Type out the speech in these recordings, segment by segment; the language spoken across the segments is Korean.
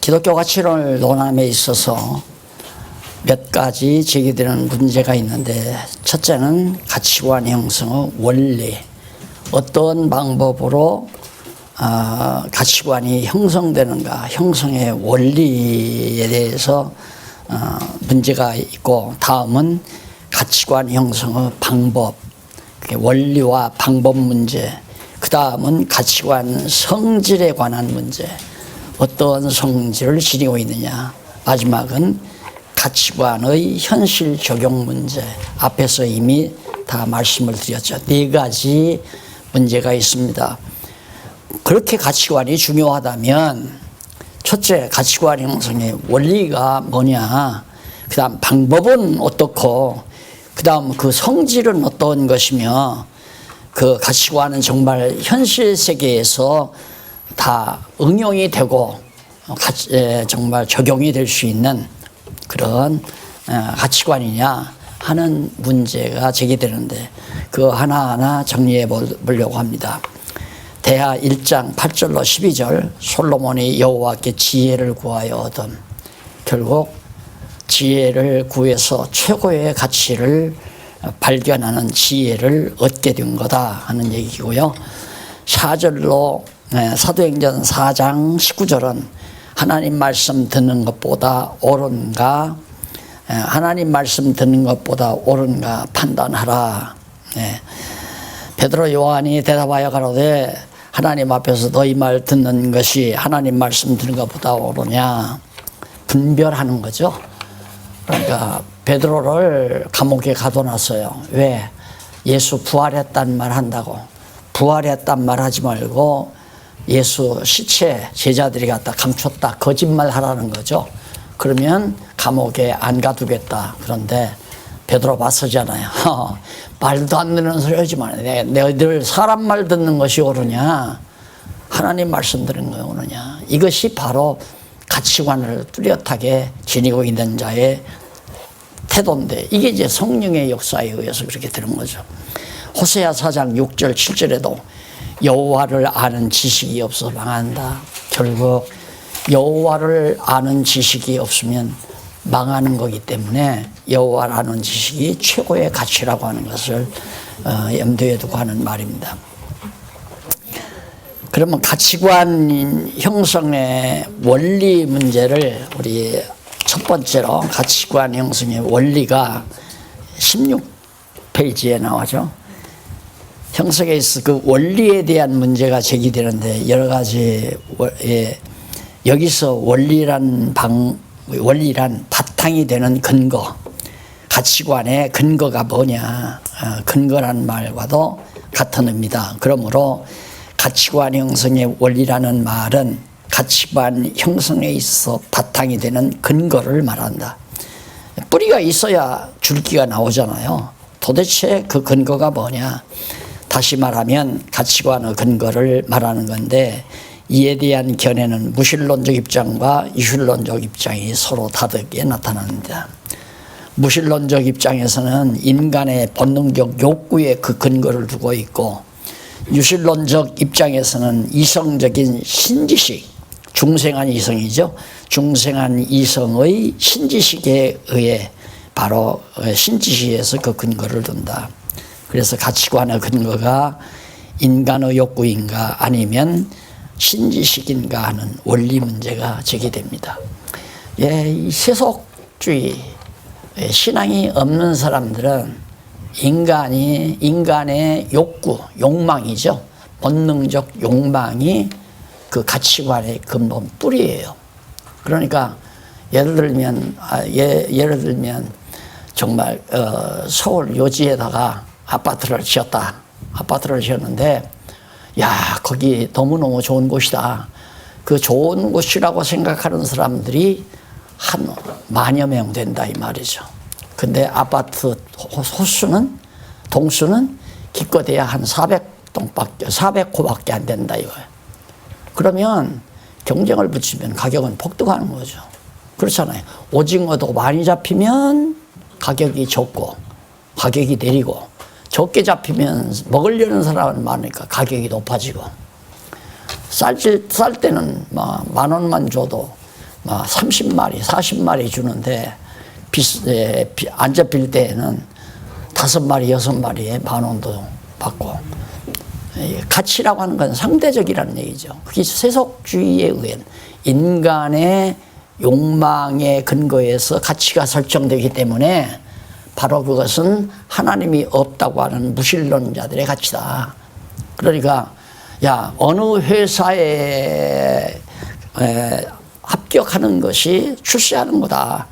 기독교 가치론을 논함에 있어서 몇 가지 제기되는 문제가 있는데, 첫째는 가치관 형성의 원리, 어떤 방법으로 가치관이 형성되는가, 형성의 원리에 대해서 문제가 있고, 다음은 가치관 형성의 방법, 원리와 방법 문제, 그 다음은 가치관 성질에 관한 문제, 어떤 성질을 지니고 있느냐, 마지막은 가치관의 현실 적용 문제. 앞에서 이미 다 말씀을 드렸죠. 네 가지 문제가 있습니다. 그렇게 가치관이 중요하다면, 첫째, 가치관 형성의 원리가 뭐냐, 그 다음 방법은 어떻고, 그 다음 그 성질은 어떤 것이며, 그 가치관은 정말 현실 세계에서 다 응용이 되고 정말 적용이 될 수 있는 그런 가치관이냐 하는 문제가 제기되는데, 그거 하나하나 정리해 보려고 합니다. 대하 1장 8절로 12절, 솔로몬이 여호와께 지혜를 구하여 얻음. 결국 지혜를 구해서 최고의 가치를 발견하는 지혜를 얻게 된 거다 하는 얘기고요. 4절로 사도행전 4장 19절은 하나님 말씀 듣는 것보다 옳은가, 하나님 말씀 듣는 것보다 옳은가 판단하라. 베드로 요한이 대답하여 가로되 하나님 앞에서 너희 말 듣는 것이 하나님 말씀 듣는 것보다 옳으냐, 분별하는 거죠. 그러니까 베드로를 감옥에 가둬놨어요. 왜? 예수 부활했단 말 한다고. 부활했단 말 하지 말고 예수 시체 제자들이 갖다 감췄다, 거짓말 하라는 거죠. 그러면 감옥에 안 가두겠다. 그런데 베드로 맞서잖아요. 말도 안 되는 소리 하지 마. 너희들 사람 말 듣는 것이 옳으냐, 하나님 말씀 들은 거 옳으냐. 이것이 바로 가치관을 뚜렷하게 지니고 있는 자의 태도인데, 이게 이제 성령의 역사에 의해서 그렇게 되는 거죠. 호세아 4장 6절 7절에도 여호와를 아는 지식이 없어 망한다. 결국 여호와를 아는 지식이 없으면 망하는 거기 때문에 여호와를 아는 지식이 최고의 가치라고 하는 것을 염두에 두고 하는 말입니다. 그러면 가치관 형성의 원리 문제를 우리 첫 번째로, 가치관 형성의 원리가 16페이지에 나와죠. 형성에 있어 그 원리에 대한 문제가 제기되는데, 여러 가지 여기서 원리란 바탕이 되는 근거, 가치관의 근거가 뭐냐, 근거란 말과도 같은 의미다. 그러므로 가치관 형성의 원리라는 말은 가치관 형성에 있어 바탕이 되는 근거를 말한다. 뿌리가 있어야 줄기가 나오잖아요. 도대체 그 근거가 뭐냐? 다시 말하면 가치관의 근거를 말하는 건데, 이에 대한 견해는 무신론적 입장과 이신론적 입장이 서로 다르게 나타납니다. 무신론적 입장에서는 인간의 본능적 욕구에 그 근거를 두고 있고, 유신론적 입장에서는 이성적인 신지식, 중생한 이성이죠. 중생한 이성의 신지식에 의해, 바로 신지식에서 그 근거를 둔다. 그래서 가치관의 근거가 인간의 욕구인가 아니면 신지식인가 하는 원리 문제가 제기됩니다. 이 세속주의, 신앙이 없는 사람들은 인간의 욕구, 욕망이죠. 본능적 욕망이 그 가치관의 근본 뿌리예요. 그러니까 예를 들면 정말 서울 요지에다가 아파트를 지었다. 아파트를 지었는데, 야, 거기 너무너무 좋은 곳이다. 그 좋은 곳이라고 생각하는 사람들이 한 10,000여 명 된다 이 말이죠. 근데 아파트 동수는 기껏해야 한 400호밖에 안 된다 이거예요. 그러면 경쟁을 붙이면 가격은 폭등하는 거죠. 그렇잖아요. 오징어도 많이 잡히면 가격이 적고 가격이 내리고, 적게 잡히면 먹으려는 사람은 많으니까 가격이 높아지고, 쌀 때는 10,000원만 줘도 30마리, 40마리 주는데 안 잡힐 때에는 5마리, 6마리에 10,000원도 받고. 가치라고 하는 건 상대적이라는 얘기죠. 그게 세속주의에 의한 인간의 욕망의 근거에서 가치가 설정되기 때문에 바로 그것은 하나님이 없다고 하는 무신론자들의 가치다. 그러니까 어느 회사에 합격하는 것이 출세하는 거다.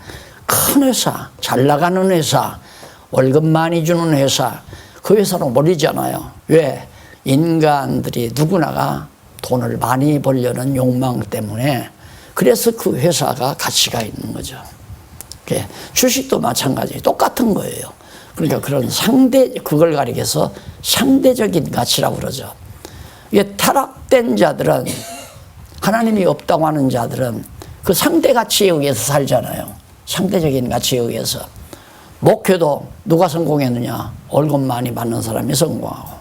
큰 회사, 잘 나가는 회사, 월급 많이 주는 회사, 그 회사로 몰리잖아요. 왜? 인간들이 누구나가 돈을 많이 벌려는 욕망 때문에, 그래서 그 회사가 가치가 있는 거죠. 주식도 마찬가지, 똑같은 거예요. 그러니까 그런 그걸 가리켜서 상대적인 가치라고 그러죠. 이게 타락된 자들은, 하나님이 없다고 하는 자들은 그 상대 가치에 의해서 살잖아요. 상대적인 가치에 의해서. 목회도 누가 성공했느냐? 월급 많이 받는 사람이 성공하고,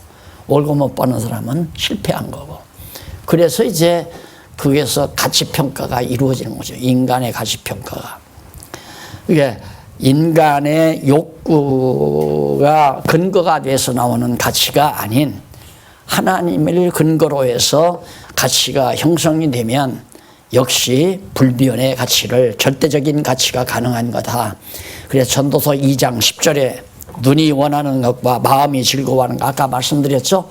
월급 못 받는 사람은 실패한 거고. 그래서 이제 거기에서 가치평가가 이루어지는 거죠. 인간의 가치평가가. 이게 인간의 욕구가 근거가 돼서 나오는 가치가 아닌 하나님을 근거로 해서 가치가 형성이 되면 역시 불변의 가치를, 절대적인 가치가 가능한 거다. 그래서 전도서 2장 10절에 눈이 원하는 것과 마음이 즐거워하는 것, 아까 말씀드렸죠.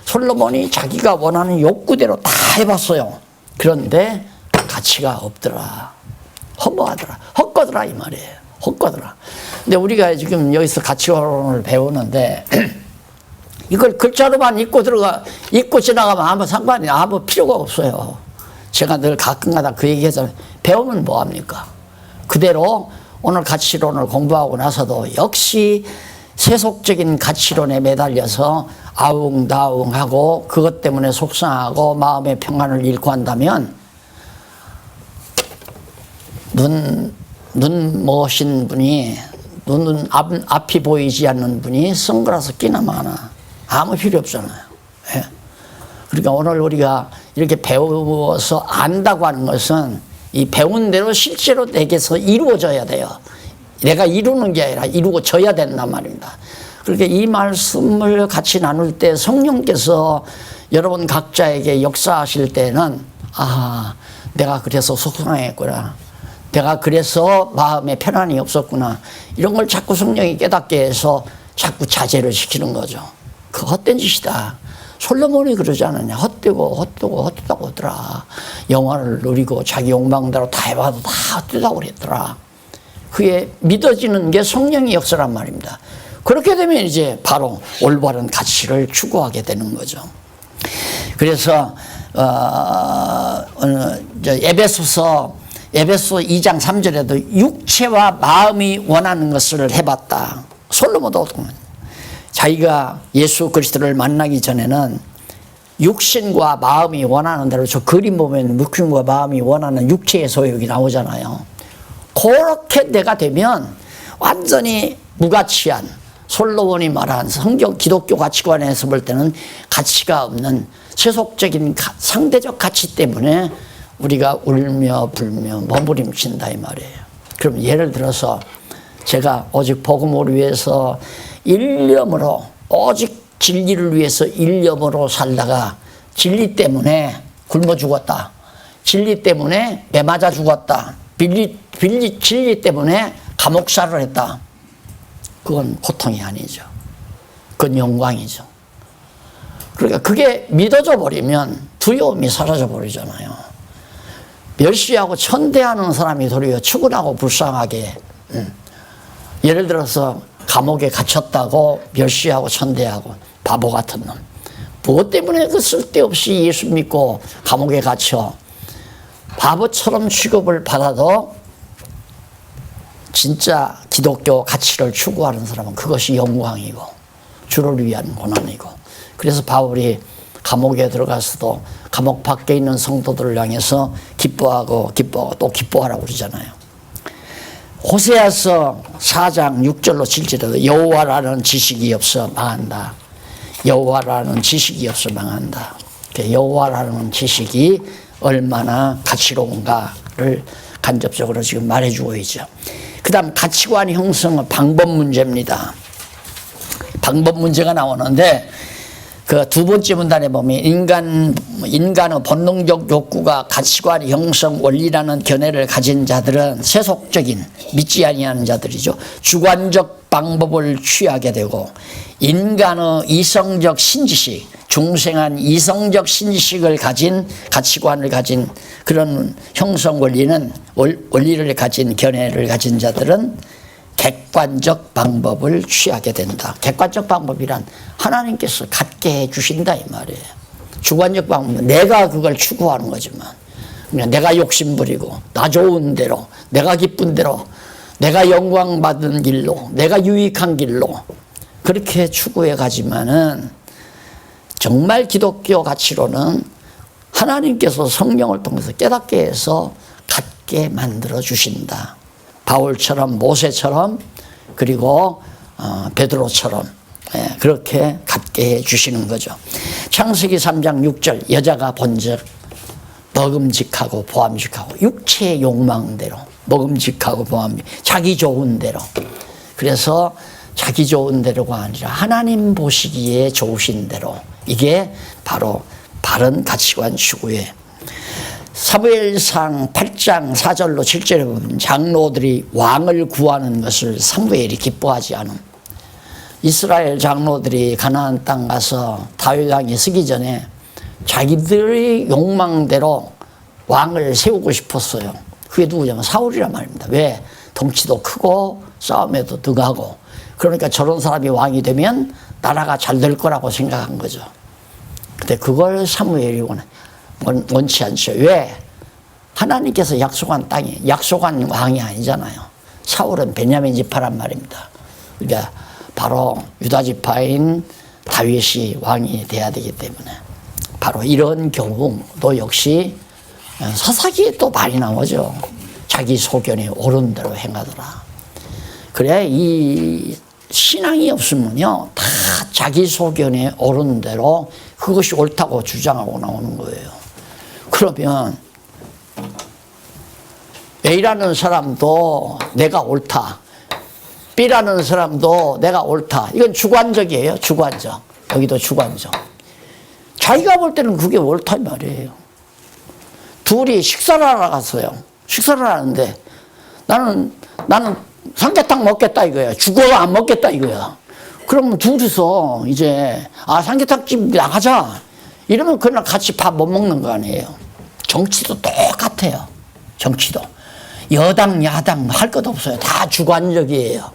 솔로몬이 자기가 원하는 욕구대로 다 해봤어요. 그런데 가치가 없더라. 허무하더라. 헛거더라 이 말이에요. 헛거더라. 근데 우리가 지금 여기서 가치론을 배우는데 이걸 글자로만 읽고 지나가면 아무 상관이, 아무 필요가 없어요. 제가 늘 가끔가다 그 얘기하잖아요. 배우면 뭐합니까? 그대로 오늘 가치론을 공부하고 나서도 역시 세속적인 가치론에 매달려서 아웅다웅하고 그것 때문에 속상하고 마음의 평안을 잃고 한다면 눈 멋인 분이, 눈 앞이 보이지 않는 분이 선글라스 끼나 마나 아무 필요 없잖아요. 예? 그러니까 오늘 우리가 이렇게 배워서 안다고 하는 것은 이 배운 대로 실제로 내게서 이루어져야 돼요. 내가 이루는 게 아니라 이루어져야 된단 말입니다. 그러니까 이 말씀을 같이 나눌 때 성령께서 여러분 각자에게 역사하실 때는, 내가 그래서 속상했구나, 내가 그래서 마음에 편안이 없었구나, 이런 걸 자꾸 성령이 깨닫게 해서 자꾸 자제를 시키는 거죠. 그 헛된 짓이다. 솔로몬이 그러지 않았냐. 헛되다고 하더라. 영화를 누리고 자기 욕망대로 다 해봐도 다 헛되다고 그랬더라. 그게 믿어지는 게 성령의 역사란 말입니다. 그렇게 되면 이제 바로 올바른 가치를 추구하게 되는 거죠. 그래서 에베소서 2장 3절에도 육체와 마음이 원하는 것을 해봤다. 솔로몬도 자기가 예수 그리스도를 만나기 전에는 육신과 마음이 원하는 대로, 저 그림 보면 육신과 마음이 원하는 육체의 소욕이 나오잖아요. 그렇게 내가 되면 완전히 무가치한, 솔로몬이 말한 성경 기독교 가치관에서 볼 때는 가치가 없는 세속적인 상대적 가치 때문에 우리가 울며 불며 머무림친다 이 말이에요. 그럼 예를 들어서 제가 오직 복음을 위해서 일념으로, 오직 진리를 위해서 일념으로 살다가 진리 때문에 굶어 죽었다, 진리 때문에 매 맞아 죽었다, 진리 때문에 감옥살을 했다. 그건 고통이 아니죠. 그건 영광이죠. 그러니까 그게 믿어져 버리면 두려움이 사라져 버리잖아요. 멸시하고 천대하는 사람이 도리어 추근하고 불쌍하게, 예를 들어서 감옥에 갇혔다고 멸시하고 천대하고 바보 같은 놈, 무엇 때문에 그 쓸데없이 예수 믿고 감옥에 갇혀 바보처럼 취급을 받아도 진짜 기독교 가치를 추구하는 사람은 그것이 영광이고 주를 위한 고난이고, 그래서 바울이 감옥에 들어가서도 감옥 밖에 있는 성도들을 향해서 기뻐하고 또 기뻐하라고 그러잖아요. 호세아서 4장 6절로 7절에도 여호와라는 지식이 없어 망한다. 여호와라는 지식이 없어 망한다. 여호와라는 지식이 얼마나 가치로운가를 간접적으로 지금 말해주고 있죠. 그 다음 가치관 형성의 방법 문제입니다. 방법 문제가 나오는데 그 두 번째 문단에 보면 인간의 본능적 욕구가 가치관 형성 원리라는 견해를 가진 자들은 세속적인 믿지 아니하는 자들이죠. 주관적 방법을 취하게 되고 인간의 이성적 신지식, 중생한 이성적 신지식을 가진 가치관을 가진 그런 형성 원리를 가진 견해를 가진 자들은 객관적 방법을 취하게 된다. 객관적 방법이란 하나님께서 갖게 해주신다 이 말이에요. 주관적 방법은 내가 그걸 추구하는 거지만 그냥 내가 욕심부리고 나 좋은 대로 내가 기쁜 대로 내가 영광받은 길로 내가 유익한 길로 그렇게 추구해 가지만은 정말 기독교 가치로는 하나님께서 성령을 통해서 깨닫게 해서 갖게 만들어 주신다. 바울처럼 모세처럼 그리고 베드로처럼 그렇게 갖게 해주시는 거죠. 창세기 3장 6절 여자가 본즉 먹음직하고 보암직하고 육체의 욕망대로 먹음직하고 자기 좋은 대로 그래서 자기 좋은 대로가 아니라 하나님 보시기에 좋으신 대로 이게 바로 바른 가치관 추구예요. 사무엘상 8장 4절로 7절에 보면 장로들이 왕을 구하는 것을 사무엘이 기뻐하지 않음. 이스라엘 장로들이 가나안 땅 가서 다윗 왕이 쓰기 전에 자기들의 욕망대로 왕을 세우고 싶었어요. 그게 누구냐면 사울이란 말입니다. 왜? 덩치도 크고 싸움에도 등하고 그러니까 저런 사람이 왕이 되면 나라가 잘 될 거라고 생각한 거죠. 근데 그걸 사무엘이 원치 않죠. 왜? 하나님께서 약속한 땅이 약속한 왕이 아니잖아요. 사울은 베냐민 지파란 말입니다. 그러니까 바로 유다 지파인 다윗이 왕이 돼야 되기 때문에 바로 이런 경우도 역시 사사기에 또 많이 나오죠. 자기 소견이 옳은 대로 행하더라. 그래 이 신앙이 없으면요 다 자기 소견에 옳은 대로 그것이 옳다고 주장하고 나오는 거예요. 그러면 A라는 사람도 내가 옳다. B라는 사람도 내가 옳다. 이건 주관적이에요. 주관적. 여기도 주관적. 자기가 볼 때는 그게 옳단 말이에요. 둘이 식사를 하러 갔어요. 식사를 하는데 나는 삼계탕 먹겠다 이거야. 죽어 안 먹겠다 이거야. 그러면 둘이서 이제 삼계탕집 나가자. 이러면 그날 같이 밥 못 먹는 거 아니에요. 정치도 똑같아요. 정치도. 여당, 야당 할 것 없어요. 다 주관적이에요.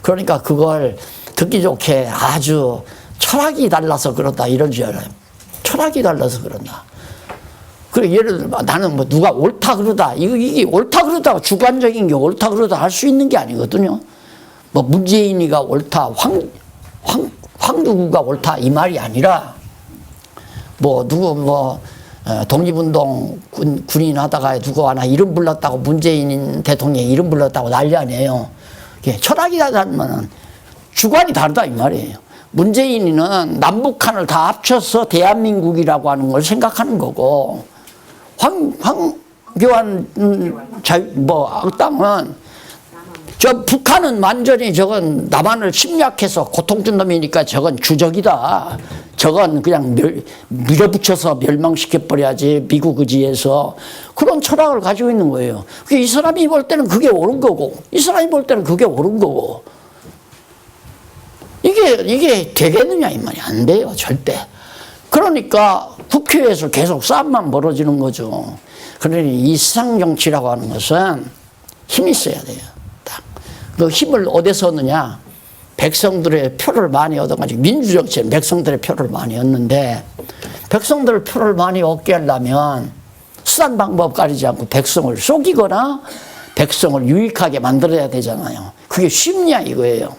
그러니까 그걸 듣기 좋게 아주 철학이 달라서 그런다 이런 줄 알아요. 철학이 달라서 그런다. 그래 예를 들면 나는 뭐 누가 옳다 그러다 이게 옳다 그러다 주관적인 게 옳다 그러다 할 수 있는 게 아니거든요. 뭐 문재인이가 옳다, 황누구가 옳다 이 말이 아니라 뭐 누구 독립운동 군인 하다가 누구 하나 이름 불렀다고 문재인 대통령이 이름 불렀다고 난리 아니에요. 철학이 다르면 주관이 다르다 이 말이에요. 문재인이는 남북한을 다 합쳐서 대한민국이라고 하는 걸 생각하는 거고 황교안 악당은 저 북한은 완전히 저건 남한을 침략해서 고통 준 놈이니까 저건 주적이다. 저건 그냥 밀어붙여서 멸망시켜버려야지 미국 의지에서 그런 철학을 가지고 있는 거예요. 이 사람이 볼 때는 그게 옳은 거고 이 사람이 볼 때는 그게 옳은 거고 이게 되겠느냐 이 말이 안 돼요 절대. 그러니까 국회에서 계속 싸움만 벌어지는 거죠. 그러니 이 세상정치라고 하는 것은 힘이 있어야 돼요. 그 힘을 어디서 얻느냐? 백성들의 표를 많이 얻어가지고 민주정치는 백성들의 표를 많이 얻는데 백성들 표를 많이 얻게 하려면 수단 방법 가리지 않고 백성을 속이거나 백성을 유익하게 만들어야 되잖아요. 그게 쉽냐 이거예요.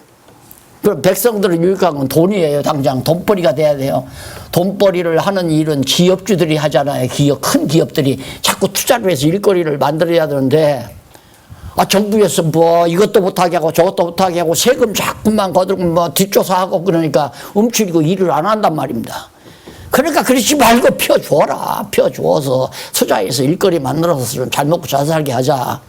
그럼 백성들을 유익한 건 돈이에요. 당장 돈벌이가 돼야 돼요. 돈벌이를 하는 일은 기업주들이 하잖아요. 큰 기업들이 자꾸 투자를 해서 일거리를 만들어야 되는데 정부에서 뭐 이것도 못하게 하고 저것도 못하게 하고 세금 자꾸만 거들고 뭐 뒷조사하고 그러니까 움츠리고 일을 안 한단 말입니다. 그러니까 그러지 말고 펴주어라. 펴주어서 투자해서 일거리 만들어서 좀 잘 먹고 잘 살게 하자.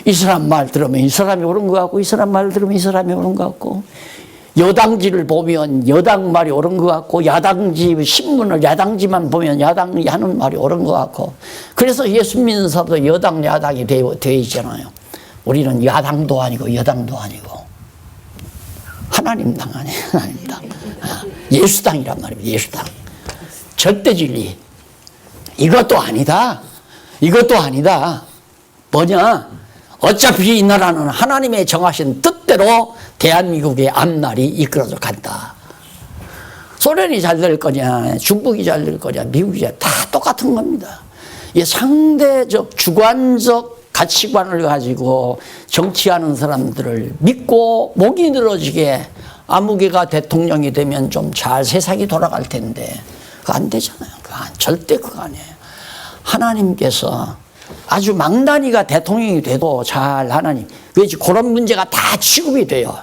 이 사람 말 들으면 이 사람이 옳은 것 같고 이 사람 말 들으면 이 사람이 옳은 것 같고 여당지를 보면 여당 말이 옳은 것 같고 야당지 신문을 야당지만 보면 야당이 하는 말이 옳은 것 같고 그래서 예수 믿는 사람도 여당 야당이 되어 있잖아요. 우리는 야당도 아니고 여당도 아니고 하나님 당 아니에요. 하나님 당. 예수당이란 말입니다. 예수당. 절대 진리. 이것도 아니다. 이것도 아니다. 뭐냐? 어차피 이 나라는 하나님의 정하신 뜻대로 대한민국의 앞날이 이끌어져 간다. 소련이 잘 될 거냐, 중국이 잘 될 거냐, 미국이 다 똑같은 겁니다. 이 상대적, 주관적 가치관을 가지고 정치하는 사람들을 믿고 목이 늘어지게 아무개가 대통령이 되면 좀 잘 세상이 돌아갈 텐데 그거 안 되잖아요. 절대 그거 아니에요. 하나님께서 아주 망나니가 대통령이 돼도 잘 하나님 그렇지 그런 문제가 다 취급이 돼요.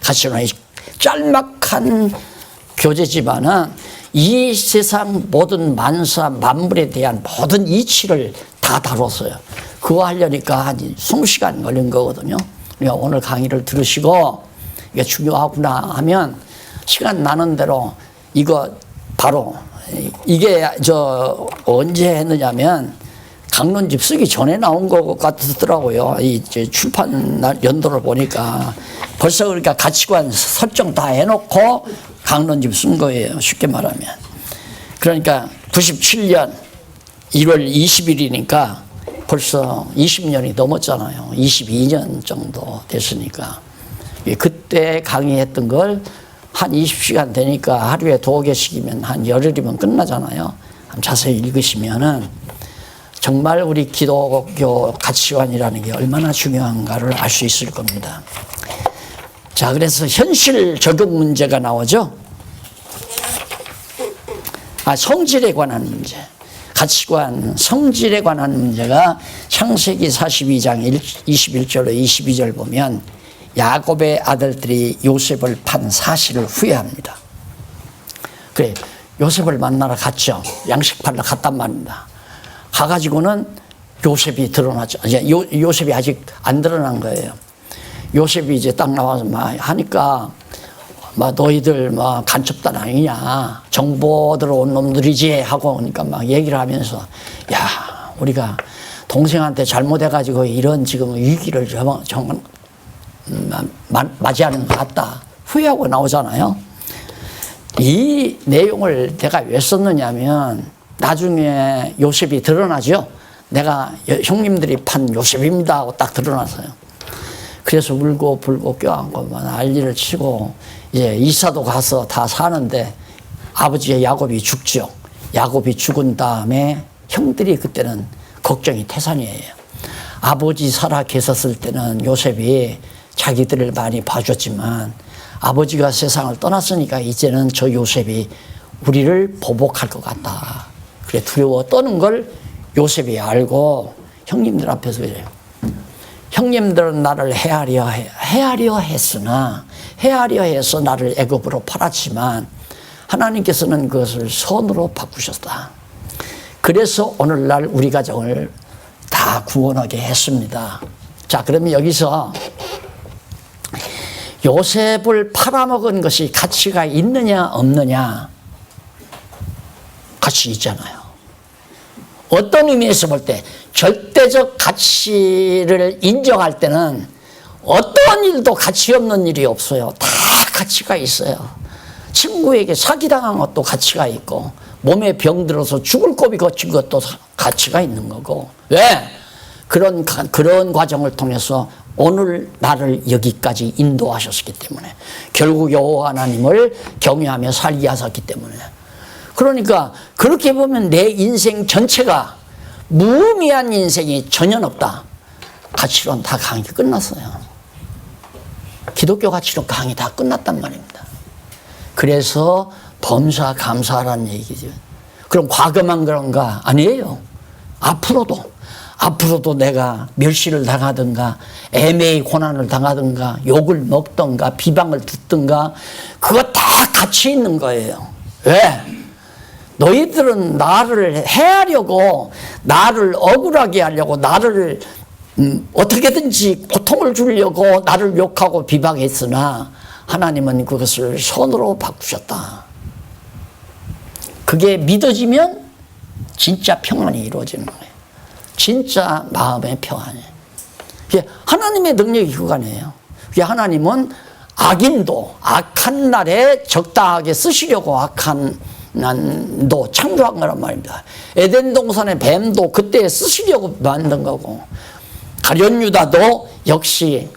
가시나 짤막한 교재지만은 이 세상 모든 만사 만물에 대한 모든 이치를 다 다뤘어요. 그거 하려니까 한 20시간 걸린 거거든요. 그러니까 오늘 강의를 들으시고 이게 중요하구나 하면 시간 나는 대로 이거 바로 이게 언제 했느냐면 강론집 쓰기 전에 나온 것 같더라고요. 이 출판 연도를 보니까 벌써 그러니까 가치관 설정 다 해놓고 강론집 쓴 거예요. 쉽게 말하면. 그러니까 97년 1월 20일이니까 벌써 20년이 넘었잖아요. 22년 정도 됐으니까. 그때 강의했던 걸 한 20시간 되니까 하루에 2개씩이면 한 열흘이면 끝나잖아요. 자세히 읽으시면은 정말 우리 기독교 가치관이라는 게 얼마나 중요한가를 알 수 있을 겁니다. 자, 그래서 현실 적용 문제가 나오죠. 성질에 관한 문제. 가치관, 성질에 관한 문제가 창세기 42장 21절로 22절 보면 야곱의 아들들이 요셉을 판 사실을 후회합니다. 그래, 요셉을 만나러 갔죠. 양식 팔러 갔단 말입니다. 가가지고는 요셉이 드러나죠. 이제 요셉이 아직 안 드러난 거예요. 요셉이 이제 딱 나와서 막 하니까 막 너희들 막 간첩단 아니냐, 정보 들어온 놈들이지 하고 오니까 막 얘기를 하면서 야, 우리가 동생한테 잘못해가지고 이런 지금 위기를 정말 맞이하는 것 같다. 후회하고 나오잖아요. 이 내용을 내가 왜 썼느냐면 나중에 요셉이 드러나죠. 내가 형님들이 판 요셉입니다 하고 딱 드러나서요. 그래서 울고 불고 껴안고 난리를 치고 이제 이사도 가서 다 사는데 아버지의 야곱이 죽죠. 야곱이 죽은 다음에 형들이 그때는 걱정이 태산이에요. 아버지 살아 계셨을 때는 요셉이 자기들을 많이 봐줬지만 아버지가 세상을 떠났으니까 이제는 저 요셉이 우리를 보복할 것 같다. 그래 두려워 떠는 걸 요셉이 알고 형님들 앞에서 그래요. 형님들은 나를 헤아려 했으나 헤아려 해서 나를 애굽으로 팔았지만 하나님께서는 그것을 선으로 바꾸셨다. 그래서 오늘날 우리 가정을 다 구원하게 했습니다. 자, 그러면 여기서 요셉을 팔아먹은 것이 가치가 있느냐 없느냐? 가치 있잖아요. 어떤 의미에서 볼 때 절대적 가치를 인정할 때는 어떤 일도 가치 없는 일이 없어요. 다 가치가 있어요. 친구에게 사기당한 것도 가치가 있고 몸에 병 들어서 죽을 고비 거친 것도 가치가 있는 거고. 왜? 그런 과정을 통해서 오늘 나를 여기까지 인도하셨기 때문에 결국 여호와 하나님을 경외하며 살게 하셨기 때문에. 그러니까 그렇게 보면 내 인생 전체가 무의미한 인생이 전혀 없다. 가치론 다 강의 끝났어요. 기독교 가치론 강의 다 끝났단 말입니다. 그래서 범사 감사하라는 얘기죠. 그럼 과거만 그런가? 아니에요. 앞으로도 내가 멸시를 당하든가 애매히 고난을 당하든가 욕을 먹든가 비방을 듣든가 그거 다 가치 있는 거예요. 왜? 너희들은 나를 해하려고, 나를 억울하게 하려고, 나를 어떻게든지 고통을 주려고 나를 욕하고 비방했으나 하나님은 그것을 선으로 바꾸셨다. 그게 믿어지면 진짜 평안이 이루어지는 거예요. 진짜 마음의 평안이. 하나님의 능력이 그거네요. 하나님은 악인도 악한 날에 적당하게 쓰시려고 악한 난도 창조한 거란 말입니다. 에덴 동산의 뱀도 그때 쓰시려고 만든 거고, 가룟 유다도 역시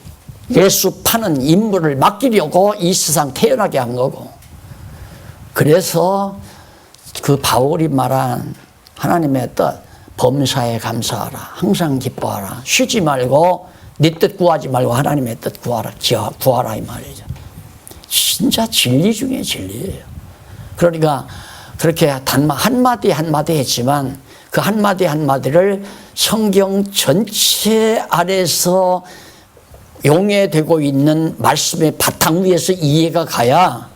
예수 파는 임무를 맡기려고 이 세상 태어나게 한 거고, 그래서 그 바울이 말한 하나님의 뜻, 범사에 감사하라, 항상 기뻐하라, 쉬지 말고 네 뜻 구하지 말고 하나님의 뜻 구하라, 구하라 이 말이죠. 진짜 진리 중에 진리예요. 그러니까 그렇게 한마디 한마디 했지만 그 한마디 한마디를 성경 전체 아래서 용해되고 있는 말씀의 바탕 위에서 이해가 가야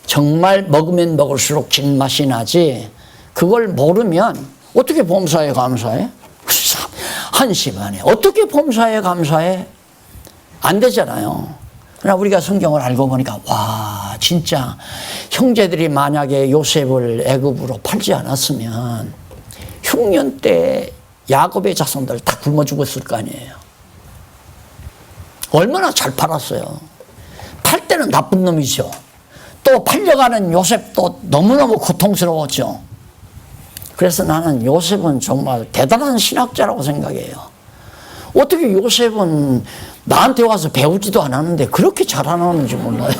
정말 먹으면 먹을수록 진맛이 나지, 그걸 모르면 어떻게 범사에 감사해? 한심하네. 어떻게 범사에 감사해? 안 되잖아요. 그러나 우리가 성경을 알고 보니까 와, 진짜 형제들이 만약에 요셉을 애굽으로 팔지 않았으면 흉년 때 야곱의 자손들 다 굶어 죽었을 거 아니에요. 얼마나 잘 팔았어요. 팔 때는 나쁜 놈이죠. 또 팔려가는 요셉도 너무너무 고통스러웠죠. 그래서 나는 요셉은 정말 대단한 신학자라고 생각해요. 어떻게 요셉은 나한테 와서 배우지도 않았는데 그렇게 잘하는지 몰라요.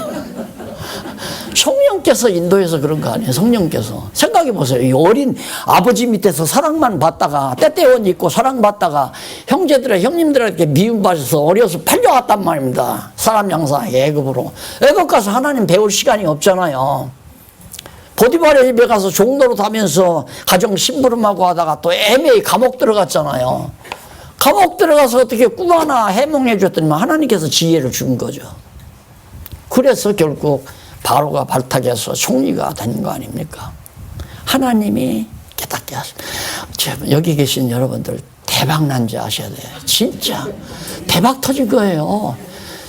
성령께서 인도해서 그런 거 아니에요. 성령께서. 생각해 보세요. 이 어린 아버지 밑에서 사랑만 받다가 때때옷 입고 사랑받다가 형님들에게 미움받아서 어려서 팔려갔단 말입니다. 사람 양상에게 애굽으로. 애굽 가서 하나님 배울 시간이 없잖아요. 보디발의 집에 가서 종노릇 하면서 가정 심부름하고 하다가 또 애매히 감옥 들어갔잖아요. 감옥 들어가서 어떻게 꿈 하나 해몽해 줬더니 하나님께서 지혜를 준 거죠. 그래서 결국 바로가 발탁해서 총리가 된 거 아닙니까? 하나님이 깨닫게 하십니다. 여기 계신 여러분들 대박 난지 아셔야 돼요. 진짜 대박 터질 거예요.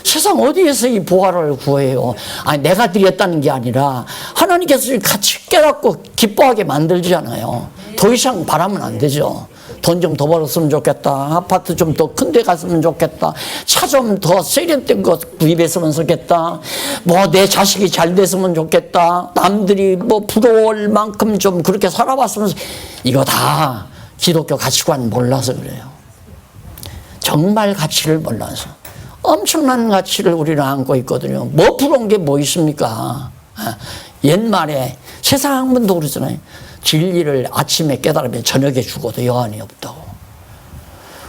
세상 어디에서 이 보화를 구해요? 아니, 내가 드렸다는 게 아니라 하나님께서 같이 깨닫고 기뻐하게 만들잖아요. 더 이상 바라면 안 되죠. 돈 좀 더 벌었으면 좋겠다. 아파트 좀 더 큰 데 갔으면 좋겠다. 차 좀 더 세련된 거 구입했으면 좋겠다. 뭐 내 자식이 잘 됐으면 좋겠다. 남들이 뭐 부러울 만큼 좀 그렇게 살아봤으면, 이거 다 기독교 가치관 몰라서 그래요. 정말 가치를 몰라서. 엄청난 가치를 우리는 안고 있거든요. 뭐 부러운 게 뭐 있습니까? 옛말에 세상 학문도 그러잖아요. 진리를 아침에 깨달으면 저녁에 죽어도 여한이 없다고.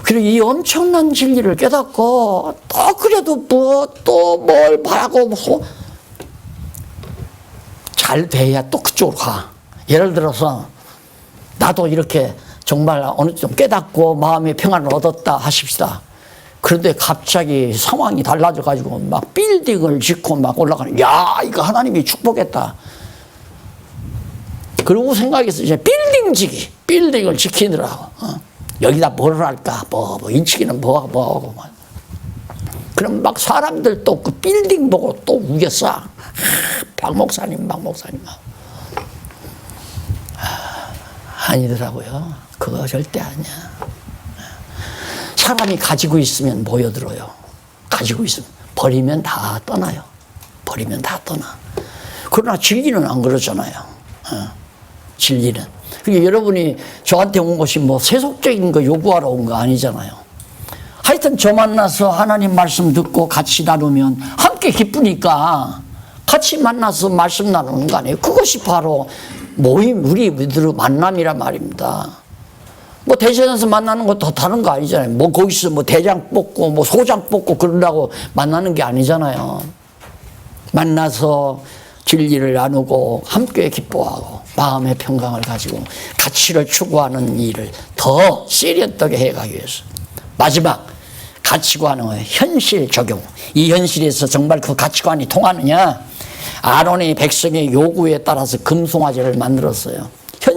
그리고 이 엄청난 진리를 깨닫고 또 그래도 뭐 또 뭘 바라고 뭐 잘 돼야 또 그쪽으로 가. 예를 들어서 나도 이렇게 정말 어느 좀 깨닫고 마음의 평안을 얻었다 하십시다. 그런데 갑자기 상황이 달라져가지고 막 빌딩을 짓고 막 올라가는, 야, 이거 하나님이 축복했다. 그러고 생각해서 이제 빌딩을 지키느라고. 여기다 뭘 할까? 뭐 인치기는 뭐하고. 그럼 막 사람들 또 그 빌딩 보고 또 우겼어. 박 목사님. 아니더라고요. 그거 절대 아니야. 사람이 가지고 있으면 모여들어요. 가지고 있으면. 버리면 다 떠나요. 그러나 진리는 안 그러잖아요. 진리는. 그러니까 여러분이 저한테 온 것이 뭐 세속적인 거 요구하러 온 거 아니잖아요. 하여튼 저 만나서 하나님 말씀 듣고 같이 나누면 함께 기쁘니까 같이 만나서 말씀 나누는 거 아니에요. 그것이 바로 모임, 우리들의 만남이란 말입니다. 뭐 대전에서 만나는 거 더 다른 거 아니잖아요. 뭐 거기서 뭐 대장 뽑고 뭐 소장 뽑고 그러려고 만나는 게 아니잖아요. 만나서 진리를 나누고 함께 기뻐하고 마음의 평강을 가지고 가치를 추구하는 일을 더 세련되게 해가기 위해서. 마지막 가치관의 현실 적용. 이 현실에서 정말 그 가치관이 통하느냐? 아론이 백성의 요구에 따라서 금송아지를 만들었어요.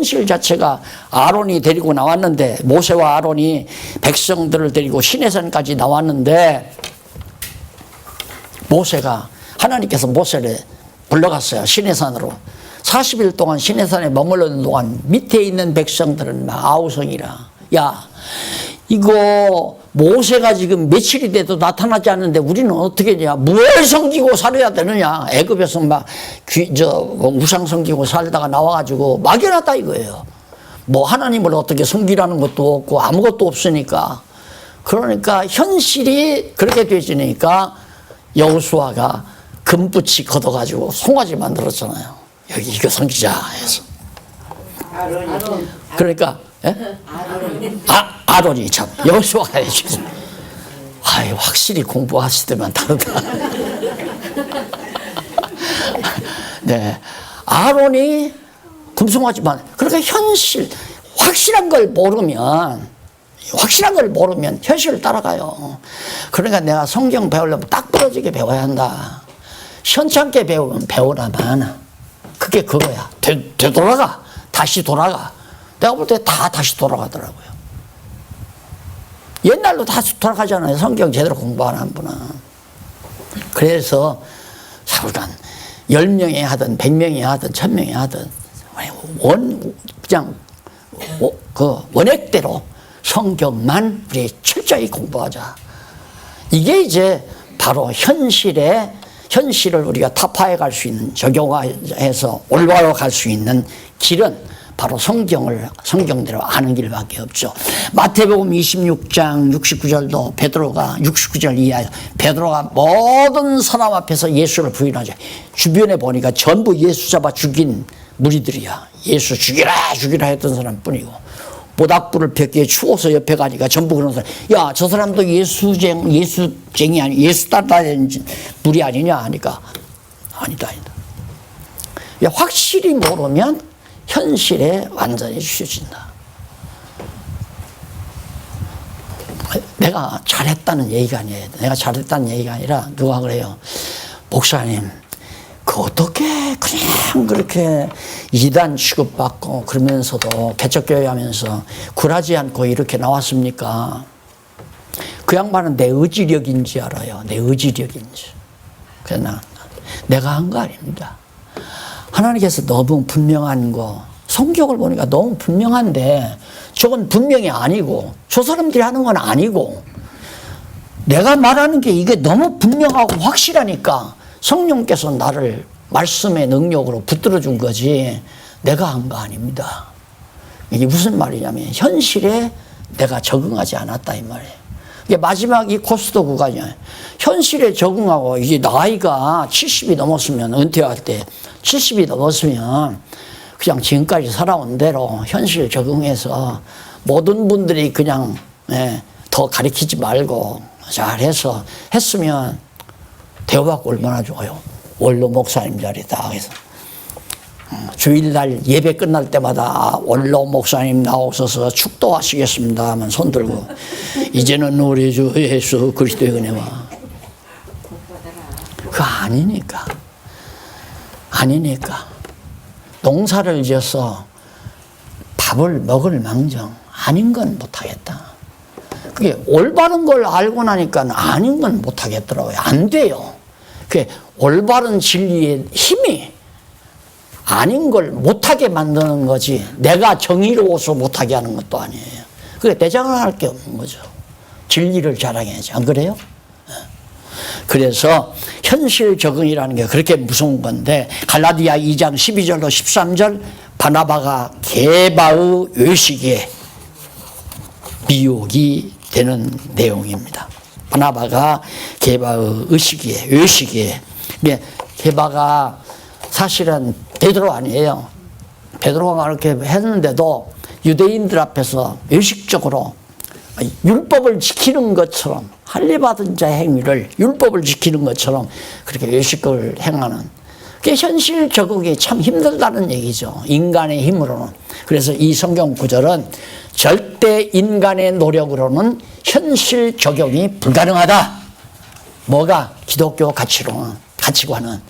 현실 자체가 아론이 데리고 나왔는데, 모세와 아론이 백성들을 데리고 시내산까지 나왔는데, 모세가, 하나님께서 모세를 불러갔어요. 시내산으로. 40일 동안 시내산에 머물렀는 동안 밑에 있는 백성들은 막 아우성이라, 야, 이거 모세가 지금 며칠이 돼도 나타나지 않는데 우리는 어떻게 하냐, 뭘 섬기고 살아야 되느냐. 애굽에서 막 우상 섬기고 살다가 나와가지고 막연하다 이거예요. 뭐 하나님을 어떻게 섬기라는 것도 없고 아무것도 없으니까. 그러니까 현실이 그렇게 되지니까 여호수아가 금붙이 걷어가지고 송아지 만들었잖아요. 여기 이거 섬기자 해서. 그러니까 아론이 참 여호수아가 해주죠. 확실히 공부하시더만 다르다. 네, 아론이 금송아지만, 그러니까 현실 확실한 걸 모르면 현실을 따라가요. 그러니까 내가 성경 배우려면 딱 부러지게 배워야 한다. 현찮게 배우면 배우나마나. 그게 그거야. 되돌아가. 다시 돌아가. 내가 볼 때 다 다시 돌아가더라고요. 옛날로 다시 돌아가잖아요. 성경 제대로 공부 안 한 분은. 그래서 우리가 10명이 하든 100명이 하든 1000명이 하든 그냥 그 원액대로 성경만 우리 철저히 공부하자. 이게 이제 바로 현실을 우리가 타파해 갈 수 있는, 적용해서 올바로 갈 수 있는 길은 바로 성경대로 아는 길밖에 없죠. 마태복음 26장 69절도 베드로가 69절 이하에 베드로가 모든 사람 앞에서 예수를 부인하죠. 주변에 보니까 전부 예수 잡아 죽인 무리들이야. 예수 죽이라 했던 사람뿐이고, 모닥불을 벽에 추워서 옆에 가니까 전부 그런 사람. 야, 저 사람도 예수쟁이 아니, 예수 따르는 무리 아니냐 하니까 아니다. 야, 확실히 모르면 현실에 완전히 휘어진다. 내가 잘했다는 얘기가 아니에요. 내가 잘했다는 얘기가 아니라 누가 그래요. 목사님, 어떻게 그냥 그렇게 이단 취급받고 그러면서도 개척교회 하면서 굴하지 않고 이렇게 나왔습니까? 그 양반은 내 의지력인지 알아요. 내 의지력인지. 그래서 내가 한 거 아닙니다. 하나님께서 너무 분명한 거, 성경을 보니까 너무 분명한데 저건 분명히 아니고, 저 사람들이 하는 건 아니고, 내가 말하는 게 이게 너무 분명하고 확실하니까 성령께서 나를 말씀의 능력으로 붙들어 준 거지 내가 한 거 아닙니다. 이게 무슨 말이냐면 현실에 내가 적응하지 않았다 이 말이에요. 이게 마지막 이 코스도 구간이야. 현실에 적응하고, 이게 나이가 70이 넘었으면, 은퇴할 때 70이 넘었으면 그냥 지금까지 살아온 대로 현실에 적응해서 모든 분들이 그냥 더 가르치지 말고 잘해서 했으면 대우받고 얼마나 좋아요. 원로 목사님 자리다. 그래서 주일날 예배 끝날 때마다 원로 목사님 나오셔서 축도하시겠습니다 하면 손 들고 이제는 우리 주 예수 그리스도의 은혜와. 그거 아니니까. 농사를 지어서 밥을 먹을 망정 아닌 건 못하겠다. 그게 올바른 걸 알고 나니까 아닌 건 못하겠더라고요. 안 돼요. 그게 올바른 진리의 힘이 아닌 걸 못하게 만드는 거지, 내가 정의로워서 못하게 하는 것도 아니에요. 그게 대장할 게 없는 거죠. 진리를 자랑해야지. 안 그래요? 그래서 현실 적응이라는 게 그렇게 무서운 건데, 갈라디아 2장 12절로 13절, 바나바가 게바의 외식에 미혹이 되는 내용입니다. 바나바가 게바의 외식에. 게바가 사실은 베드로 아니에요. 베드로가 그렇게 했는데도 유대인들 앞에서 의식적으로 율법을 지키는 것처럼, 할례받은 자의 행위를 율법을 지키는 것처럼 그렇게 의식을 행하는, 그게 현실 적응이 참 힘들다는 얘기죠. 인간의 힘으로는. 그래서 이 성경 구절은 절대 인간의 노력으로는 현실 적용이 불가능하다. 뭐가? 기독교 가치관은.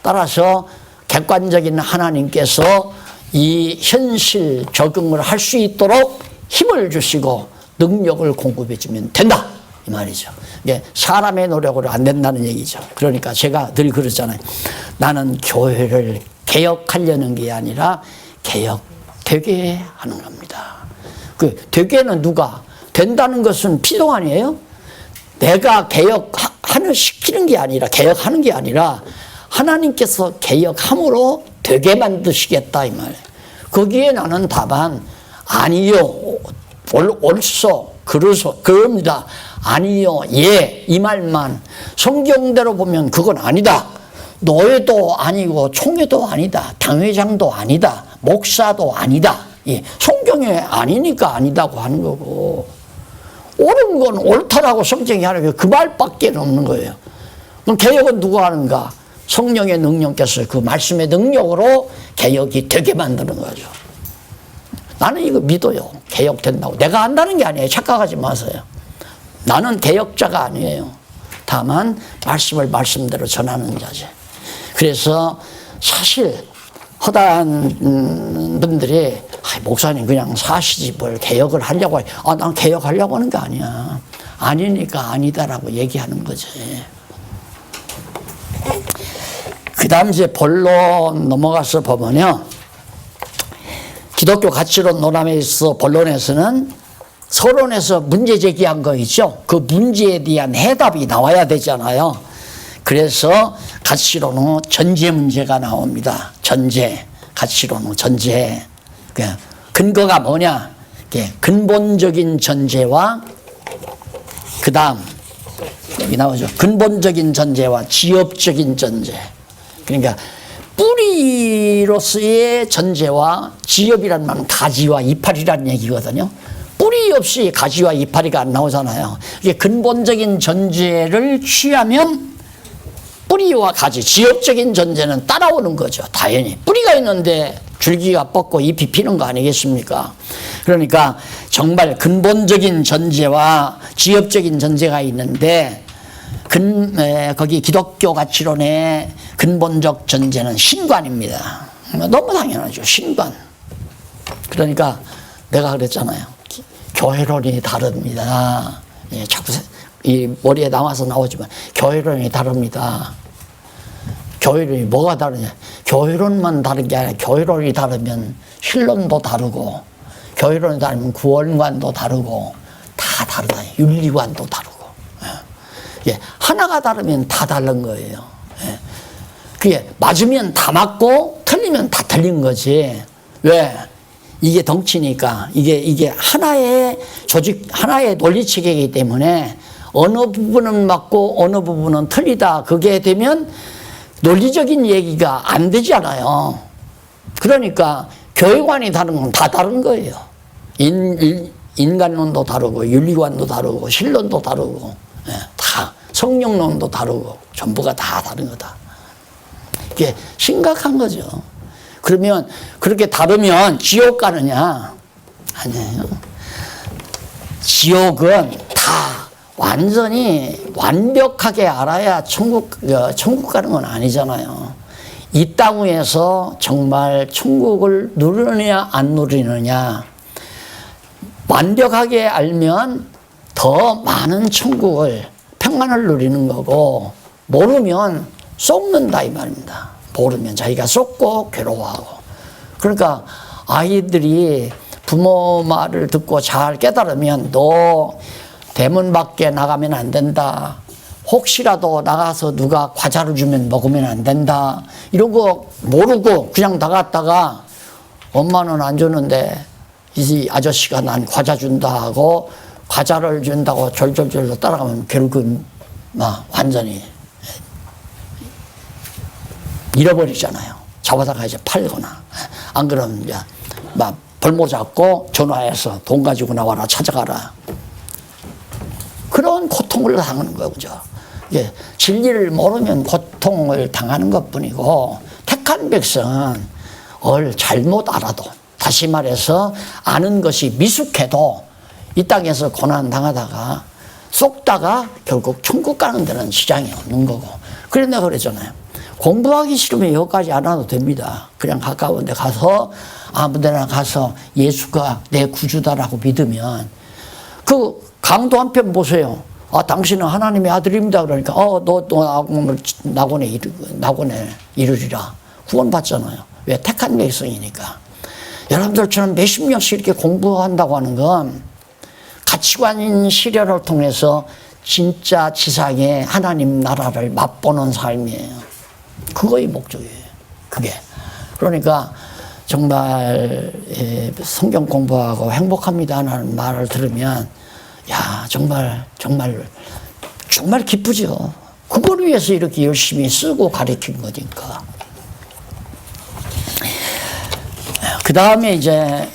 따라서 객관적인 하나님께서 이 현실 적응을 할 수 있도록 힘을 주시고 능력을 공급해 주면 된다 이 말이죠. 이게 사람의 노력으로 안 된다는 얘기죠. 그러니까 제가 늘 그러잖아요. 나는 교회를 개혁하려는 게 아니라 개혁되게 하는 겁니다. 그 되게는 누가 된다는 것은 피동안이에요. 내가 시키는 게 아니라 개혁하는 게 아니라 하나님께서 개혁함으로 되게 만드시겠다 이 말이에요. 거기에 나는 다만 아니요, 옳소, 그럽니다. 아니요, 예, 이 말만. 성경대로 보면 그건 아니다. 노예도 아니고 총회도 아니다. 당회장도 아니다. 목사도 아니다. 예, 성경에 아니니까 아니다고 하는 거고, 옳은 건 옳다라고 성경이 하는 그 말밖에 없는 거예요. 그럼 개혁은 누가 하는가? 성령의 능력께서 그 말씀의 능력으로 개혁이 되게 만드는 거죠. 나는 이거 믿어요. 개혁된다고. 내가 안다는 게 아니에요. 착각하지 마세요. 나는 개혁자가 아니에요. 다만 말씀을 말씀대로 전하는 자지. 그래서 사실 허다한 분들이 목사님 그냥 사시지 뭘 개혁을 하려고 해. 난 개혁하려고 하는 게 아니야. 아니니까 아니다라고 얘기하는 거지. 그 다음 이제 본론 넘어가서 보면요. 기독교 가치론 논함에 있어 본론에서는 서론에서 문제 제기한 거 있죠. 그 문제에 대한 해답이 나와야 되잖아요. 그래서 가치론 후 전제 문제가 나옵니다. 전제, 가치론 후 전제. 근거가 뭐냐? 근본적인 전제와 그 다음 여기 나오죠. 근본적인 전제와 지엽적인 전제. 그러니까 뿌리로서의 전제와 지엽이란 말은 가지와 이파리라는 얘기거든요. 뿌리 없이 가지와 이파리가 안 나오잖아요. 이게 근본적인 전제를 취하면 뿌리와 가지, 지엽적인 전제는 따라오는 거죠. 당연히. 뿌리가 있는데 줄기가 뻗고 잎이 피는 거 아니겠습니까? 그러니까 정말 근본적인 전제와 지엽적인 전제가 있는데 거기 기독교 가치론의 근본적 전제는 신관입니다. 너무 당연하죠. 신관. 그러니까 내가 그랬잖아요. 교회론이 다릅니다. 예, 자꾸 이 머리에 남아서 나오지만 교회론이 다릅니다. 교회론이 뭐가 다르냐? 교회론만 다른 게 아니라 교회론이 다르면 신론도 다르고 교회론이 다르면 구원관도 다르고 다 다르다. 윤리관도 다르고. 예, 하나가 다르면 다 다른 거예요. 예. 그게 맞으면 다 맞고 틀리면 다 틀린 거지. 왜? 이게 덩치니까 이게 하나의 조직, 하나의 논리체계이기 때문에 어느 부분은 맞고 어느 부분은 틀리다. 그게 되면 논리적인 얘기가 안 되잖아요. 그러니까 교회관이 다른 건 다 다른 거예요. 인간론도 다르고 윤리관도 다르고 신론도 다르고 예, 다 성령론도 다르고 전부가 다 다른 거다. 이게 심각한 거죠. 그러면 그렇게 다르면 지옥 가느냐? 아니에요. 지옥은 다 완전히 완벽하게 알아야 천국 가는 건 아니잖아요. 이 땅 위에서 정말 천국을 누리느냐 안 누리느냐. 완벽하게 알면 더 많은 천국을 평안을 누리는 거고 모르면 속는다 이 말입니다. 모르면 자기가 속고 괴로워하고. 그러니까 아이들이 부모 말을 듣고 잘 깨달으면 너 대문 밖에 나가면 안 된다. 혹시라도 나가서 누가 과자를 주면 먹으면 안 된다. 이런 거 모르고 그냥 나갔다가 엄마는 안 주는데 이 아저씨가 난 과자 준다 하고 과자를 준다고 졸졸졸 따라가면 결국 막 완전히 잃어버리잖아요. 잡아다가 이제 팔거나. 안 그러면 이제 막 벌모 잡고 전화해서 돈 가지고 나와라 찾아가라. 그런 고통을 당하는 거죠. 예, 진리를 모르면 고통을 당하는 것뿐이고 택한 백성은 잘못 알아도 다시 말해서 아는 것이 미숙해도 이 땅에서 고난 당하다가 속다가 결국 천국 가는 데는 시장이 없는 거고. 그래서 내가 그랬잖아요. 공부하기 싫으면 여기까지 안 와도 됩니다. 그냥 가까운 데 가서 아무 데나 가서 예수가 내 구주다라고 믿으면 그 강도 한 편 보세요. 아, 당신은 하나님의 아들입니다. 그러니까 너 낙원에 이르리라. 구원받잖아요. 왜? 택한 백성이니까. 여러분들처럼 몇십 년씩 이렇게 공부한다고 하는 건 가치관 실현을 통해서 진짜 지상의 하나님 나라를 맛보는 삶이에요. 그거의 목적이에요. 그게. 그러니까 정말 성경 공부하고 행복합니다라는 말을 들으면 야, 정말 기쁘죠. 그걸 위해서 이렇게 열심히 쓰고 가르친 거니까. 그 다음에 이제